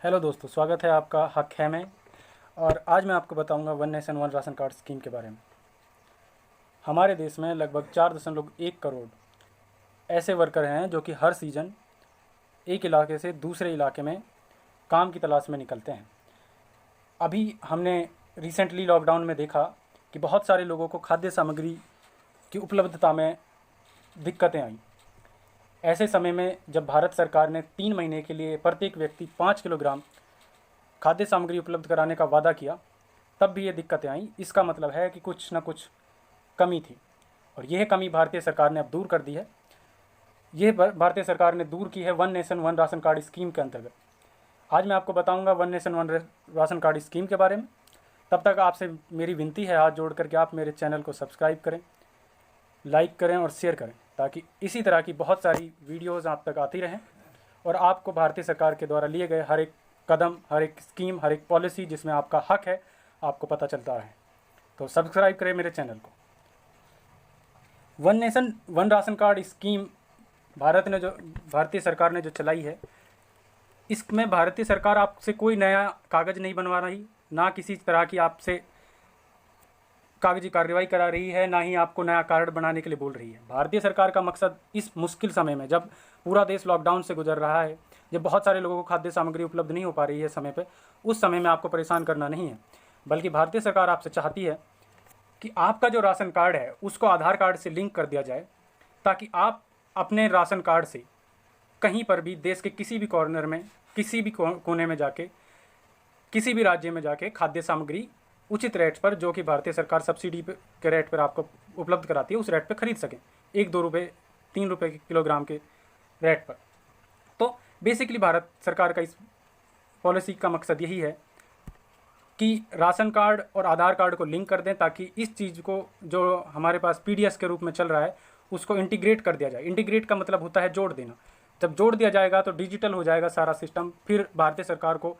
Hello दोस्तों, स्वागत है आपका हक है में। और आज मैं आपको बताऊंगा one nation one ration card scheme के बारे में। हमारे देश में लगभग 4.1 करोड़ ऐसे वर्कर हैं जो कि हर सीज़न एक इलाके से दूसरे इलाके में काम की तलाश में निकलते हैं। अभी हमने रिसेंटली लॉकडाउन में देखा कि बहुत सारे लोगों को खाद्य सामग्री की उपलब्धता में दिक्कतें आई। ऐसे समय में जब भारत सरकार ने 3 महीने के लिए प्रत्येक व्यक्ति 5 किलोग्राम खाद्य सामग्री उपलब्ध कराने का वादा किया, तब भी ये दिक्कतें आई। इसका मतलब है कि कुछ ना कुछ कमी थी और यह कमी भारतीय सरकार ने अब दूर कर दी है। ये भारतीय सरकार ने दूर की है one nation one ration card scheme के अंतर्गत। आज मैं आपको बताऊंगा one nation one ration card scheme के बारे में। तब तक आपसे मेरी विनती है हाथ जोड़ करके आप मेरे चैनल को सब्सक्राइब करें, लाइक करें और शेयर करें, ताकि इसी तरह की बहुत सारी वीडियोज़ आप तक आती रहें और आपको भारतीय सरकार के द्वारा लिए गए हर एक कदम, हर एक स्कीम, हर एक पॉलिसी जिसमें आपका हक है, आपको पता चलता रहे। तो सब्सक्राइब करें मेरे चैनल को। One nation one ration card scheme भारतीय सरकार ने जो चलाई है, इसमें भारतीय सरकार आपसे कोई नया कागज़ नहीं बनवा रही, ना किसी तरह की आपसे कागजी कार्रवाई करा रही है, ना ही आपको नया कार्ड बनाने के लिए बोल रही है। भारतीय सरकार का मकसद इस मुश्किल समय में, जब पूरा देश लॉकडाउन से गुजर रहा है, जब बहुत सारे लोगों को खाद्य सामग्री उपलब्ध नहीं हो पा रही है समय पे, उस समय में आपको परेशान करना नहीं है, बल्कि भारतीय सरकार आपसे चाहती है कि आपका जो राशन कार्ड है उसको आधार कार्ड से लिंक कर दिया जाए, ताकि आप अपने राशन कार्ड से कहीं पर भी देश के किसी भी कॉर्नर में, किसी भी कोने में जाके, किसी भी राज्य में जाके खाद्य सामग्री उचित रेट पर, जो कि भारतीय सरकार सब्सिडी के रेट पर आपको उपलब्ध कराती है, उस रेट पर खरीद सकें, 1-2 रुपये 3 रुपये के किलोग्राम के रेट पर। तो बेसिकली भारत सरकार का इस पॉलिसी का मकसद यही है कि राशन कार्ड और आधार कार्ड को लिंक कर दें, ताकि इस चीज़ को जो हमारे पास पीडीएस के रूप में चल रहा है उसको इंटीग्रेट कर दिया जाए। इंटीग्रेट का मतलब होता है जोड़ देना। जब जोड़ दिया जाएगा तो डिजिटल हो जाएगा सारा सिस्टम, फिर भारतीय सरकार को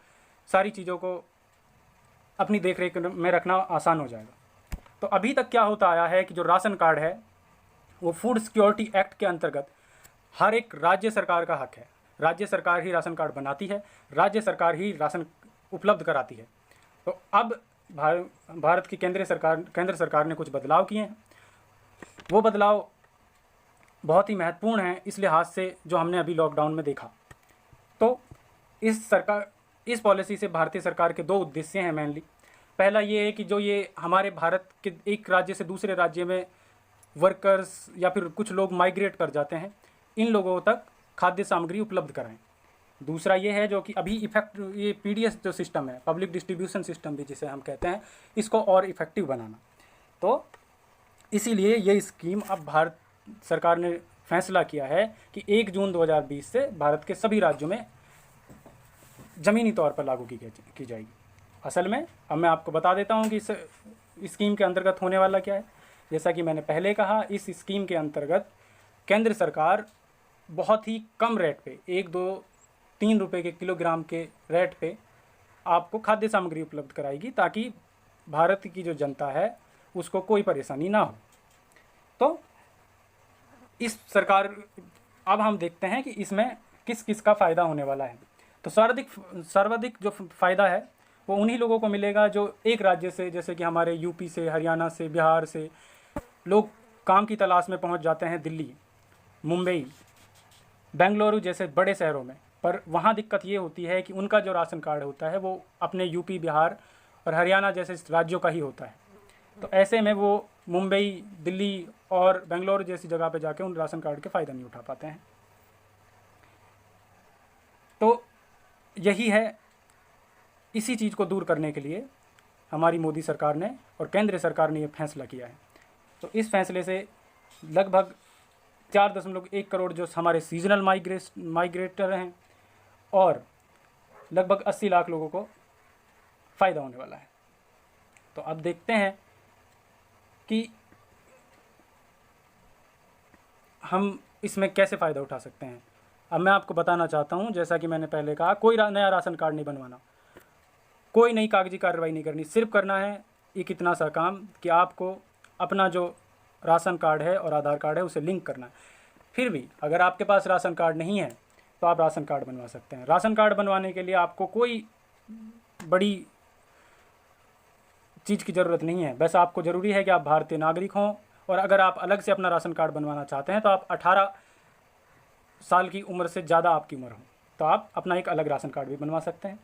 सारी चीज़ों को अपनी देखरेख में रखना आसान हो जाएगा। तो अभी तक क्या होता आया है कि जो राशन कार्ड है वो फूड सिक्योरिटी एक्ट के अंतर्गत हर एक राज्य सरकार का हक है। राज्य सरकार ही राशन कार्ड बनाती है, राज्य सरकार ही राशन उपलब्ध कराती है। तो अब भारत की केंद्र सरकार ने कुछ बदलाव किए हैं। वो बदलाव बहुत ही महत्वपूर्ण हैं इस लिहाज से, जो हमने अभी लॉकडाउन में देखा। तो इस पॉलिसी से भारतीय सरकार के 2 उद्देश्य हैं मेनली। पहला ये है कि जो ये हमारे भारत के एक राज्य से दूसरे राज्य में वर्कर्स या फिर कुछ लोग माइग्रेट कर जाते हैं, इन लोगों तक खाद्य सामग्री उपलब्ध कराएं। दूसरा ये है जो कि अभी ये पीडीएस जो सिस्टम है, पब्लिक डिस्ट्रीब्यूशन सिस्टम भी जिसे हम कहते हैं, इसको और इफ़ेक्टिव बनाना। तो इसीलिए ये स्कीम अब भारत सरकार ने फैसला किया है कि 1 जून 2020 से भारत के सभी राज्यों में ज़मीनी तौर पर लागू की जाएगी। असल में अब मैं आपको बता देता हूँ कि इस स्कीम के अंतर्गत होने वाला क्या है। जैसा कि मैंने पहले कहा, इस स्कीम के अंतर्गत केंद्र सरकार बहुत ही कम रेट पे, 1-2-3 रुपये के किलोग्राम के रेट पे आपको खाद्य सामग्री उपलब्ध कराएगी, ताकि भारत की जो जनता है उसको कोई परेशानी ना हो। तो इस सरकार, अब हम देखते हैं कि इसमें किस किस का फ़ायदा होने वाला है। तो सर्वाधिक जो फ़ायदा है वो उन्हीं लोगों को मिलेगा जो एक राज्य से, जैसे कि हमारे यूपी से, हरियाणा से, बिहार से लोग काम की तलाश में पहुंच जाते हैं दिल्ली, मुंबई, बेंगलुरु जैसे बड़े शहरों में। पर वहाँ दिक्कत ये होती है कि उनका जो राशन कार्ड होता है वो अपने यूपी, बिहार और हरियाणा जैसे राज्यों का ही होता है। तो ऐसे में वो मुंबई, दिल्ली और बेंगलुरु जैसी जगह पे जाके उन राशन कार्ड के फ़ायदा नहीं उठा पाते हैं। तो यही है, इसी चीज़ को दूर करने के लिए हमारी मोदी सरकार ने और केंद्र सरकार ने ये फैसला किया है। तो इस फैसले से लगभग 4.1 करोड़ जो हमारे सीजनल माइग्रेटर हैं और लगभग 80 लाख लोगों को फ़ायदा होने वाला है। तो अब देखते हैं कि हम इसमें कैसे फ़ायदा उठा सकते हैं। अब मैं आपको बताना चाहता हूँ, जैसा कि मैंने पहले कहा, कोई नया राशन कार्ड नहीं बनवाना, कोई नई कागजी कार्रवाई नहीं करनी। सिर्फ करना है एक इतना सा काम कि आपको अपना जो राशन कार्ड है और आधार कार्ड है उसे लिंक करना है। फिर भी अगर आपके पास राशन कार्ड नहीं है तो आप राशन कार्ड बनवा सकते हैं। राशन कार्ड बनवाने के लिए आपको कोई बड़ी चीज़ की ज़रूरत नहीं है, बस आपको ज़रूरी है कि आप भारतीय नागरिक हों, और अगर आप अलग से अपना राशन कार्ड बनवाना चाहते हैं तो आप 18 साल की उम्र से ज़्यादा आपकी उम्र हो, तो आप अपना एक अलग राशन कार्ड भी बनवा सकते हैं।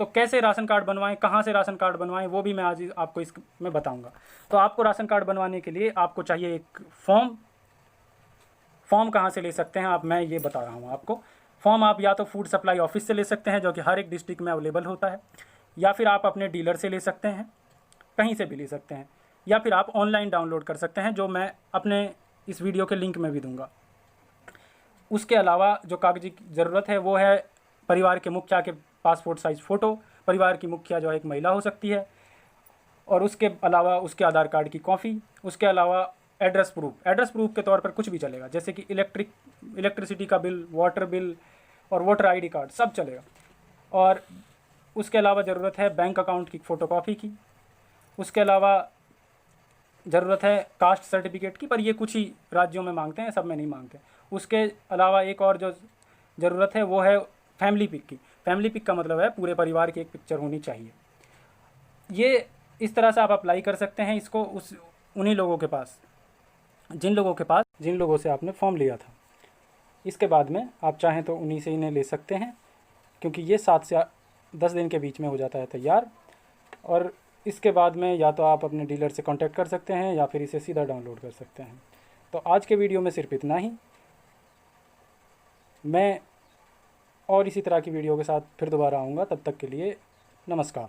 तो कैसे राशन कार्ड बनवाएं, कहाँ से राशन कार्ड बनवाएं, वो भी मैं आज आपको इसमें बताऊंगा। तो आपको राशन कार्ड बनवाने के लिए आपको चाहिए एक फॉर्म कहाँ से ले सकते हैं आप, मैं ये बता रहा हूँ आपको। फॉर्म आप या तो फूड सप्लाई ऑफिस से ले सकते हैं, जो कि हर एक डिस्ट्रिक्ट में अवेलेबल होता है, या फिर आप अपने डीलर से ले सकते हैं, कहीं से भी ले सकते हैं, या फिर आप ऑनलाइन डाउनलोड कर सकते हैं, जो मैं अपने इस वीडियो के लिंक में भी दूंगा। उसके अलावा जो कागजी की ज़रूरत है वो है परिवार के मुखिया के पासपोर्ट साइज़ फ़ोटो। परिवार की मुखिया जो है एक महिला हो सकती है, और उसके अलावा उसके आधार कार्ड की कॉपी। उसके अलावा एड्रेस प्रूफ के तौर पर कुछ भी चलेगा, जैसे कि इलेक्ट्रिसिटी का बिल, वाटर बिल और वोटर आईडी कार्ड, सब चलेगा। और उसके अलावा ज़रूरत है बैंक अकाउंट की फ़ोटोकॉपी की। उसके अलावा ज़रूरत है कास्ट सर्टिफिकेट की, पर ये कुछ ही राज्यों में मांगते हैं, सब में नहीं मांगते। उसके अलावा एक और जो ज़रूरत है वो है फैमिली पिक की। फैमिली पिक का मतलब है पूरे परिवार की एक पिक्चर होनी चाहिए। ये इस तरह से आप अप्लाई कर सकते हैं इसको उन्हीं लोगों के पास जिन लोगों से आपने फॉर्म लिया था। इसके बाद में आप चाहें तो उन्हीं से इन्हें ले सकते हैं, क्योंकि ये 7 से 10 दिन के बीच में हो जाता है तैयार। और इसके बाद में या तो आप अपने डीलर से कांटेक्ट कर सकते हैं, या फिर इसे सीधा डाउनलोड कर सकते हैं। तो आज के वीडियो में सिर्फ इतना ही। मैं और इसी तरह की वीडियो के साथ फिर दोबारा आऊँगा, तब तक के लिए नमस्कार।